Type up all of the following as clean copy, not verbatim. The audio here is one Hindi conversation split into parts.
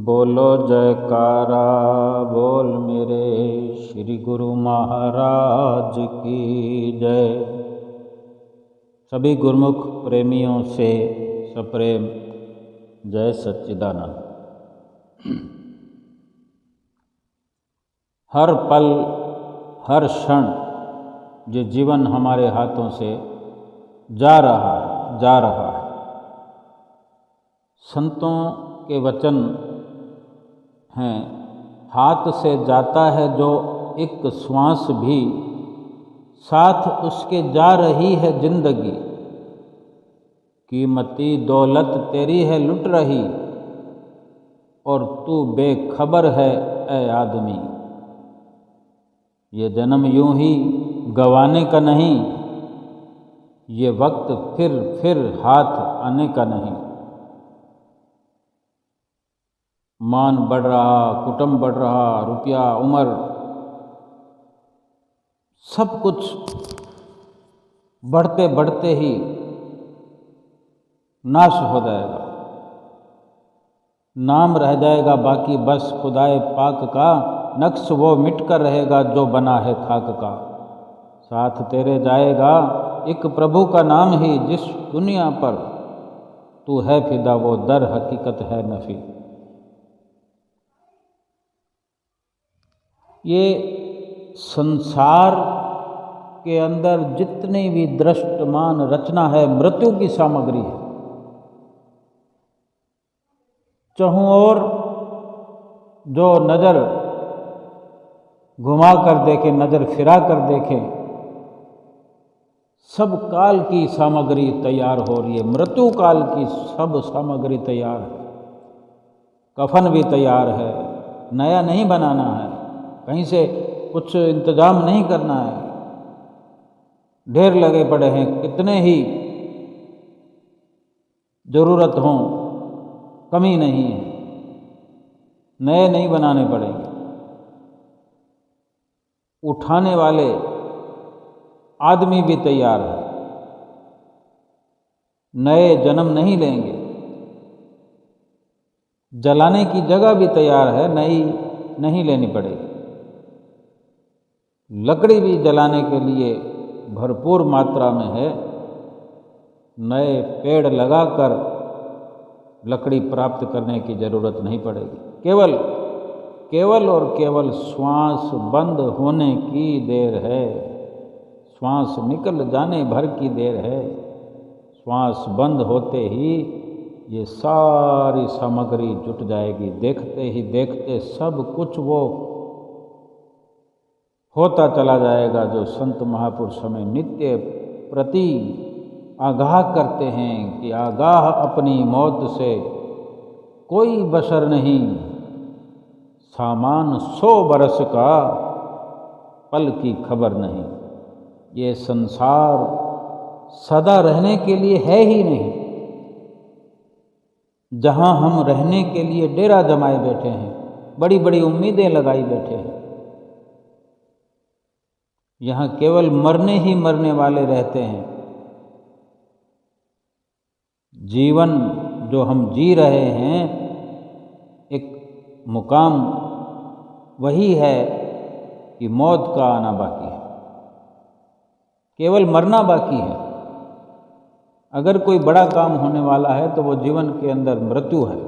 बोलो जयकारा बोल मेरे श्री गुरु महाराज की जय। सभी गुरुमुख प्रेमियों से सप्रेम जय सच्चिदानंद। हर पल हर क्षण ये जीवन हमारे हाथों से जा रहा है। संतों के वचन हैं, हाथ से जाता है जो एक श्वास भी, साथ उसके जा रही है जिंदगी। कीमती दौलत तेरी है लुट रही, और तू बेखबर है ऐ आदमी। ये जन्म यूं ही गंवाने का नहीं, ये वक्त फिर हाथ आने का नहीं। मान बढ़ रहा, कुटुंब बढ़ रहा, रुपया, उम्र, सब कुछ बढ़ते बढ़ते ही नाश हो जाएगा। नाम रह जाएगा बाकी बस खुदाए पाक का, नक्श वो मिट कर रहेगा जो बना है खाक का। साथ तेरे जाएगा एक प्रभु का नाम ही, जिस दुनिया पर तू है फिदा वो दर हकीकत है नफी। ये संसार के अंदर जितनी भी दृष्टमान रचना है मृत्यु की सामग्री है। चाहों और जो नज़र घुमा कर देखे, नज़र फिरा कर देखे, सब काल की सामग्री तैयार हो रही है। मृत्यु काल की सब सामग्री तैयार है। कफन भी तैयार है, नया नहीं बनाना है, कहीं से कुछ इंतजाम नहीं करना है। ढेर लगे पड़े हैं, कितने ही ज़रूरत हों कमी नहीं है, नए नहीं बनाने पड़ेंगे। उठाने वाले आदमी भी तैयार है, नए जन्म नहीं लेंगे। जलाने की जगह भी तैयार है, नई नहीं लेनी पड़ेगी। लकड़ी भी जलाने के लिए भरपूर मात्रा में है, नए पेड़ लगाकर लकड़ी प्राप्त करने की जरूरत नहीं पड़ेगी। केवल और केवल श्वास बंद होने की देर है, श्वास निकल जाने भर की देर है। श्वास बंद होते ही ये सारी सामग्री जुट जाएगी। देखते ही देखते सब कुछ वो होता चला जाएगा जो संत महापुरुष हमें नित्य प्रति आगाह करते हैं कि आगाह अपनी मौत से कोई बशर नहीं, सामान 100 बरस का पल की खबर नहीं। ये संसार सदा रहने के लिए है ही नहीं, जहाँ हम रहने के लिए डेरा जमाए बैठे हैं, बड़ी बड़ी उम्मीदें लगाई बैठे हैं। यहाँ केवल मरने ही मरने वाले रहते हैं। जीवन जो हम जी रहे हैं, एक मुकाम वही है कि मौत का आना बाकी है, केवल मरना बाकी है। अगर कोई बड़ा काम होने वाला है तो वो जीवन के अंदर मृत्यु है।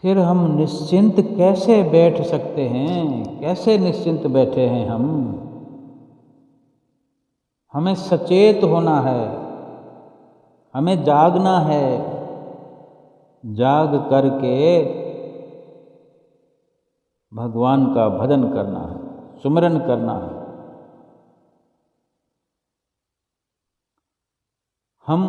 फिर हम निश्चिंत कैसे बैठ सकते हैं? कैसे निश्चिंत बैठे हैं हम? हमें सचेत होना है, हमें जागना है, जाग करके भगवान का भजन करना है, सुमिरन करना है। हम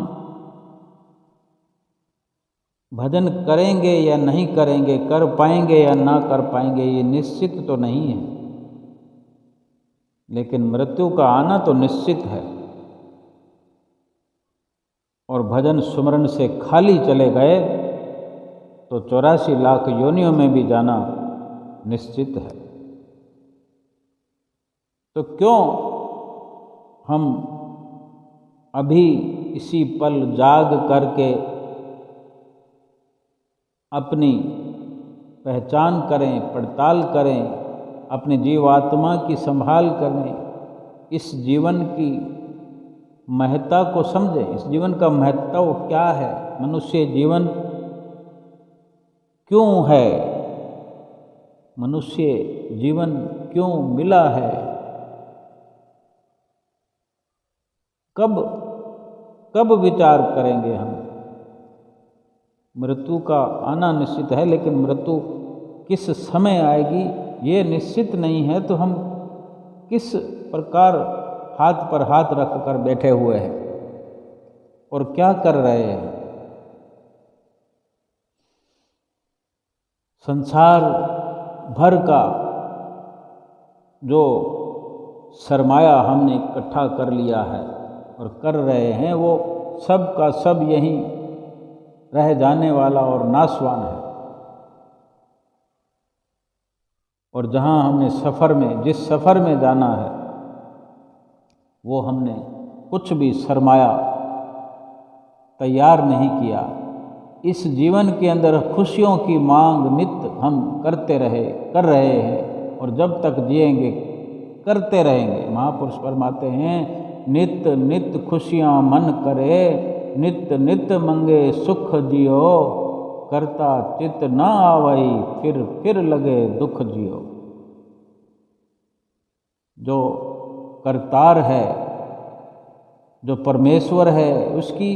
भजन करेंगे या नहीं करेंगे, कर पाएंगे या ना कर पाएंगे, ये निश्चित तो नहीं है। लेकिन मृत्यु का आना तो निश्चित है। और भजन सुमरन से खाली चले गए तो 84 लाख योनियों में भी जाना निश्चित है। तो क्यों हम अभी इसी पल जाग करके अपनी पहचान करें, पड़ताल करें, अपने जीवात्मा की संभाल करें, इस जीवन की महत्ता को समझें। इस जीवन का महत्व क्या है, मनुष्य जीवन क्यों है, मनुष्य जीवन क्यों मिला है, कब विचार करेंगे हम। मृत्यु का आना निश्चित है, लेकिन मृत्यु किस समय आएगी ये निश्चित नहीं है, तो हम किस प्रकार हाथ पर हाथ रख कर बैठे हुए हैं और क्या कर रहे हैं। संसार भर का जो सरमाया हमने इकट्ठा कर लिया है और कर रहे हैं, वो सब का सब यहीं रह जाने वाला और नाशवान है। और जहाँ हमने जिस सफ़र में जाना है, वो हमने कुछ भी सरमाया तैयार नहीं किया। इस जीवन के अंदर खुशियों की मांग नित्य हम कर रहे हैं, और जब तक जिएंगे करते रहेंगे। महापुरुष फरमाते हैं, नित्य नित्य खुशियाँ मन करे, नित्य नित्य मंगे सुख जियो, करता चित न आवई, फिर लगे दुख जियो। जो करतार है, जो परमेश्वर है, उसकी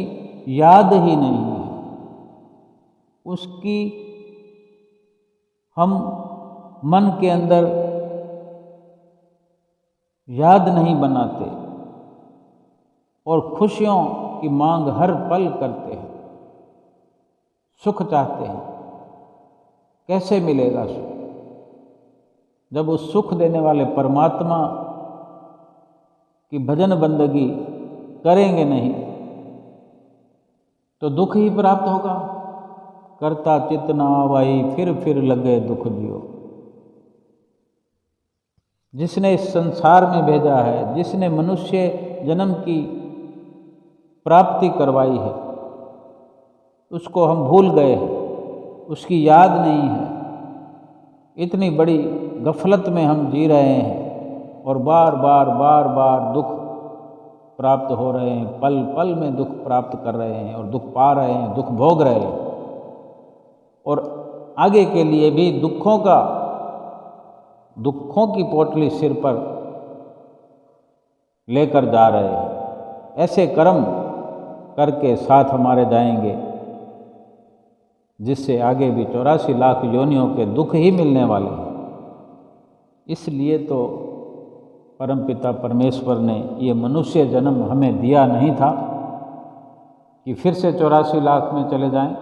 याद ही नहीं है, उसकी हम मन के अंदर याद नहीं बनाते और खुशियों की मांग हर पल करते हैं, सुख चाहते हैं। कैसे मिलेगा सुख, जब उस सुख देने वाले परमात्मा की भजन बंदगी करेंगे नहीं तो दुख ही प्राप्त होगा। करता चित न आवई, फिर लगे दुख जियो। जिसने इस संसार में भेजा है, जिसने मनुष्य जन्म की प्राप्ति करवाई है, उसको हम भूल गए हैं, उसकी याद नहीं है। इतनी बड़ी गफलत में हम जी रहे हैं और बार बार दुख प्राप्त हो रहे हैं, पल पल में दुख प्राप्त कर रहे हैं और दुख पा रहे हैं, दुख भोग रहे हैं, और आगे के लिए भी दुखों की पोटली सिर पर लेकर जा रहे हैं। ऐसे कर्म करके साथ हमारे जाएंगे जिससे आगे भी 84 लाख योनियों के दुख ही मिलने वाले हैं। इसलिए तो परमपिता परमेश्वर ने ये मनुष्य जन्म हमें दिया नहीं था कि फिर से 84 लाख में चले जाएं।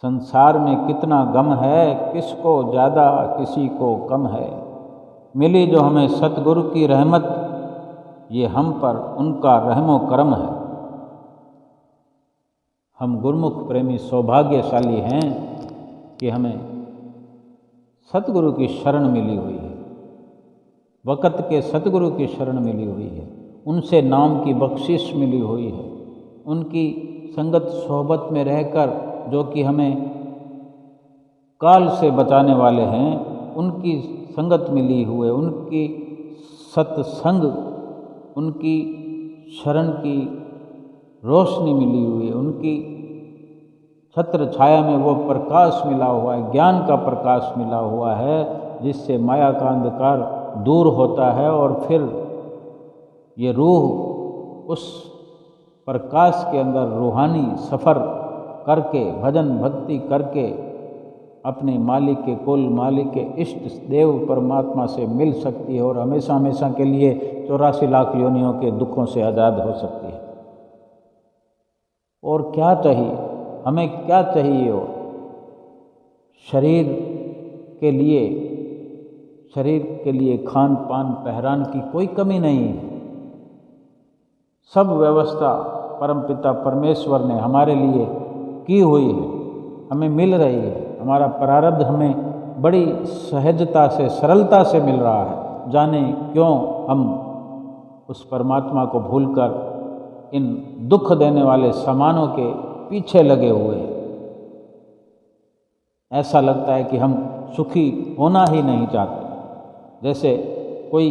संसार में कितना गम है, किसको ज़्यादा किसी को कम है। मिली जो हमें सतगुरु की रहमत, ये हम पर उनका रहमो करम है। हम गुरुमुख प्रेमी सौभाग्यशाली हैं कि हमें सतगुरु की शरण मिली हुई है, वक़्त के सतगुरु की शरण मिली हुई है, उनसे नाम की बख्शिश मिली हुई है, उनकी संगत सोहबत में रहकर जो कि हमें काल से बचाने वाले हैं, उनकी संगत मिली हुई है, उनकी सत्संग, उनकी शरण की रोशनी मिली हुई है, उनकी छत्र छाया में वो प्रकाश मिला हुआ है, ज्ञान का प्रकाश मिला हुआ है, जिससे माया का अंधकार दूर होता है और फिर ये रूह उस प्रकाश के अंदर रूहानी सफ़र करके, भजन भक्ति करके अपने मालिक के कुल, मालिक के इष्ट देव परमात्मा से मिल सकती है और हमेशा हमेशा के लिए 84 लाख योनियों के दुखों से आज़ाद हो सकती है। और क्या चाहिए हमें, क्या चाहिए? और शरीर के लिए खान पान पहरान की कोई कमी नहीं है। सब व्यवस्था परमपिता परमेश्वर ने हमारे लिए की हुई है, हमें मिल रही है। हमारा प्रारब्ध हमें बड़ी सहजता से, सरलता से मिल रहा है। जाने क्यों हम उस परमात्मा को भूलकर इन दुख देने वाले सामानों के पीछे लगे हुए हैं। ऐसा लगता है कि हम सुखी होना ही नहीं चाहते, जैसे कोई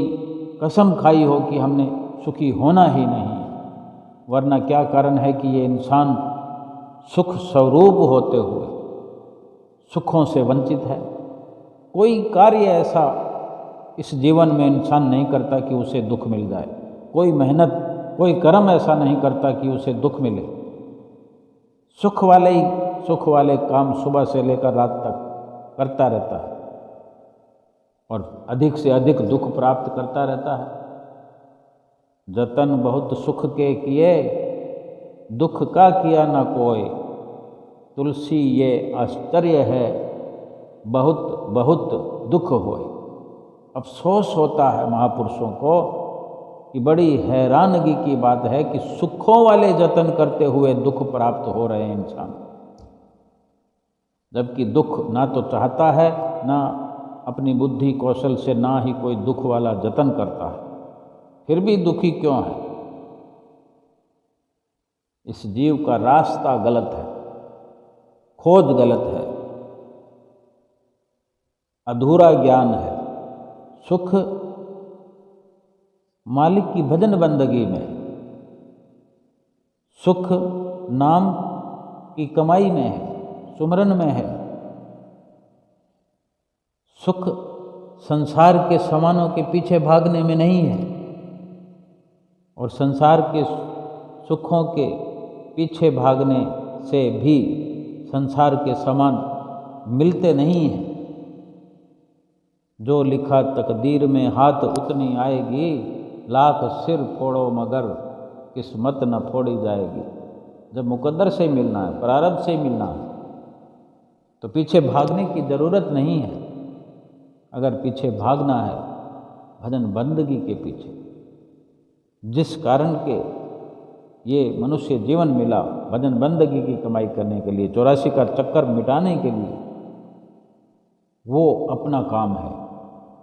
कसम खाई हो कि हमने सुखी होना ही नहीं, वरना क्या कारण है कि ये इंसान सुख स्वरूप होते हुए सुखों से वंचित है। कोई कार्य ऐसा इस जीवन में इंसान नहीं करता कि उसे दुख मिल जाए, कोई मेहनत, कोई कर्म ऐसा नहीं करता कि उसे दुख मिले। सुख वाले काम सुबह से लेकर रात तक करता रहता है और अधिक से अधिक दुख प्राप्त करता रहता है। जतन बहुत सुख के किए, दुख का किया न कोई, तुलसी ये आश्चर्य है, बहुत बहुत दुख होए। अफसोस होता है महापुरुषों को कि बड़ी हैरानगी की बात है कि सुखों वाले जतन करते हुए दुख प्राप्त हो रहे हैं इंसान, जबकि दुख ना तो चाहता है, ना अपनी बुद्धि कौशल से, ना ही कोई दुख वाला जतन करता है, फिर भी दुखी क्यों है? इस जीव का रास्ता गलत है, खोज गलत है, अधूरा ज्ञान है। सुख मालिक की भजन बंदगी में, सुख नाम की कमाई में है, सुमरन में है। सुख संसार के सामानों के पीछे भागने में नहीं है, और संसार के सुखों के पीछे भागने से भी संसार के सामान मिलते नहीं हैं। जो लिखा तकदीर में हाथ उतनी आएगी, लाख सिर फोड़ो मगर किस्मत न फोड़ी जाएगी। जब मुकद्दर से मिलना है, प्रारब्ध से मिलना है, तो पीछे भागने की ज़रूरत नहीं है। अगर पीछे भागना है भजन बंदगी के पीछे, जिस कारण के ये मनुष्य जीवन मिला, भजन बंदगी की कमाई करने के लिए, 84 का चक्कर मिटाने के लिए, वो अपना काम है,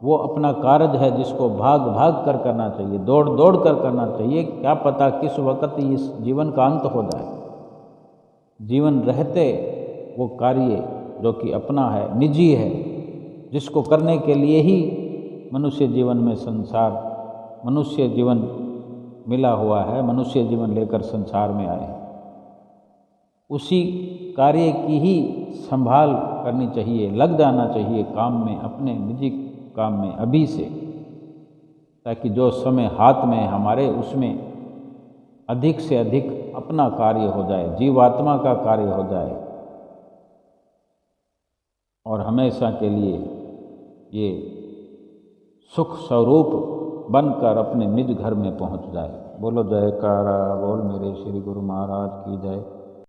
वो अपना कार्य है जिसको भाग भाग कर करना चाहिए, दौड़ दौड़ कर करना चाहिए। क्या पता किस वक्त इस जीवन का अंत हो जाए। जीवन रहते वो कार्य जो कि अपना है, निजी है, जिसको करने के लिए ही मनुष्य जीवन में मनुष्य जीवन मिला हुआ है, मनुष्य जीवन लेकर संसार में आए हैं, उसी कार्य की ही संभाल करनी चाहिए, लग जाना चाहिए काम में, अपने निजी काम में अभी से, ताकि जो समय हाथ में है हमारे, उसमें अधिक से अधिक अपना कार्य हो जाए, जीवात्मा का कार्य हो जाए, और हमेशा के लिए ये सुख स्वरूप बनकर अपने निज घर में पहुंच जाए। बोलो जयकारा बोल मेरे श्री गुरु महाराज की जय।